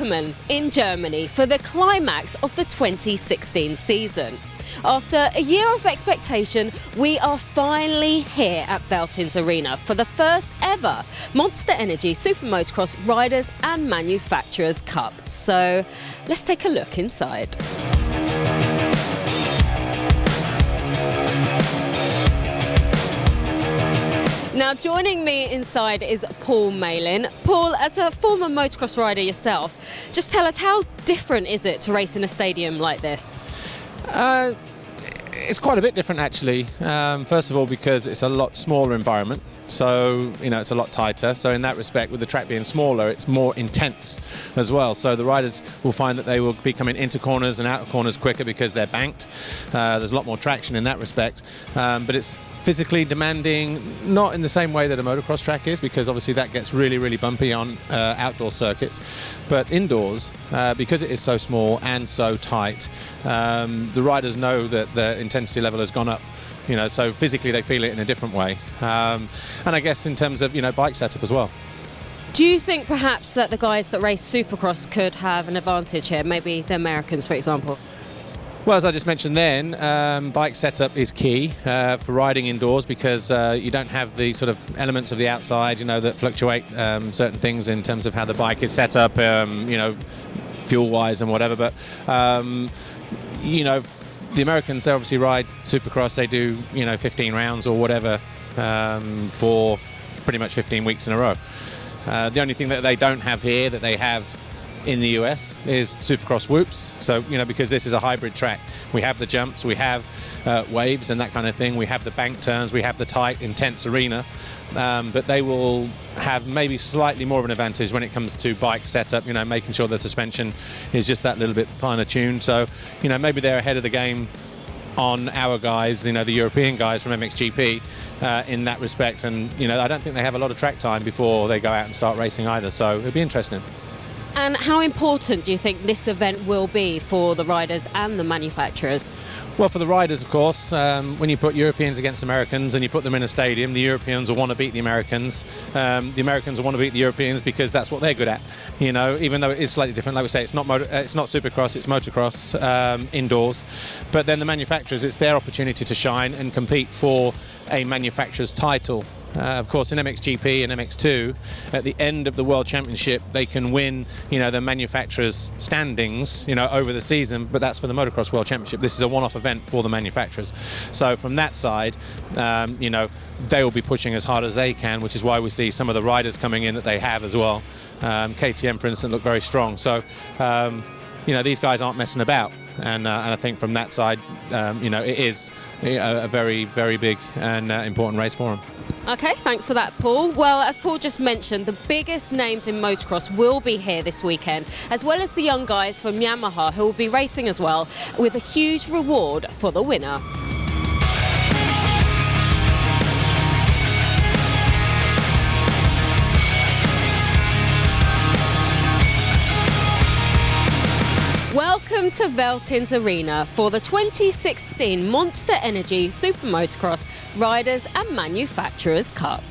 Eckermann in Germany for the climax of the 2016 season. After a year of expectation, we are finally here at VELTINS-Arena for the first ever Monster Energy Super Motocross Riders and Manufacturers Cup. So let's take a look inside. Now, joining me inside is Paul Malin. Paul, as a former motocross rider yourself, just tell us, how different is it to race in a stadium like this? It's quite a bit different, actually. First of all, because it's a lot smaller environment. So, it's a lot tighter. So in that respect, with the track being smaller, it's more intense as well. So the riders will find that they will be coming into corners and out of corners quicker because they're banked. There's a lot more traction in that respect. But it's physically demanding, not in the same way that a motocross track is, because obviously that gets really, really bumpy on outdoor circuits. But indoors, because it is so small and so tight, the riders know that the intensity level has gone up. So physically they feel it in a different way. And I guess in terms of, bike setup as well. Do you think perhaps that the guys that race Supercross could have an advantage here, maybe the Americans, for example? Well, as I just mentioned then, bike setup is key for riding indoors, because you don't have the sort of elements of the outside, that fluctuate certain things in terms of how the bike is set up, fuel-wise and whatever. But, the Americans, they obviously ride Supercross. They do, 15 rounds or whatever for pretty much 15 weeks in a row. The only thing that they don't have here that they have in the US is Supercross whoops. So, because this is a hybrid track, we have the jumps, we have waves and that kind of thing. We have the bank turns, we have the tight, intense arena. But they will have maybe slightly more of an advantage when it comes to bike setup, making sure the suspension is just that little bit finer tuned. So, maybe they're ahead of the game on our guys, the European guys from MXGP in that respect. And, I don't think they have a lot of track time before they go out and start racing either. So it'll be interesting. And how important do you think this event will be for the riders and the manufacturers? Well, for the riders, of course, when you put Europeans against Americans and you put them in a stadium, the Europeans will want to beat the Americans. The Americans will want to beat the Europeans because that's what they're good at. Even though it is slightly different, like we say, it's not Supercross, it's motocross indoors. But then the manufacturers, it's their opportunity to shine and compete for a manufacturer's title. Of course, in MXGP and MX2, at the end of the World Championship, they can win, the manufacturers' standings, over the season, but that's for the Motocross World Championship. This is a one-off event for the manufacturers. So from that side, they will be pushing as hard as they can, which is why we see some of the riders coming in that they have as well. KTM, for instance, look very strong. So, these guys aren't messing about. And I think from that side, it is a very, very big and important race for them. Okay, thanks for that, Paul. Well, as Paul just mentioned, the biggest names in motocross will be here this weekend, as well as the young guys from Yamaha who will be racing as well, with a huge reward for the winner. Welcome to VELTINS-Arena for the 2016 Monster Energy Super Motocross Riders and Manufacturers Cup.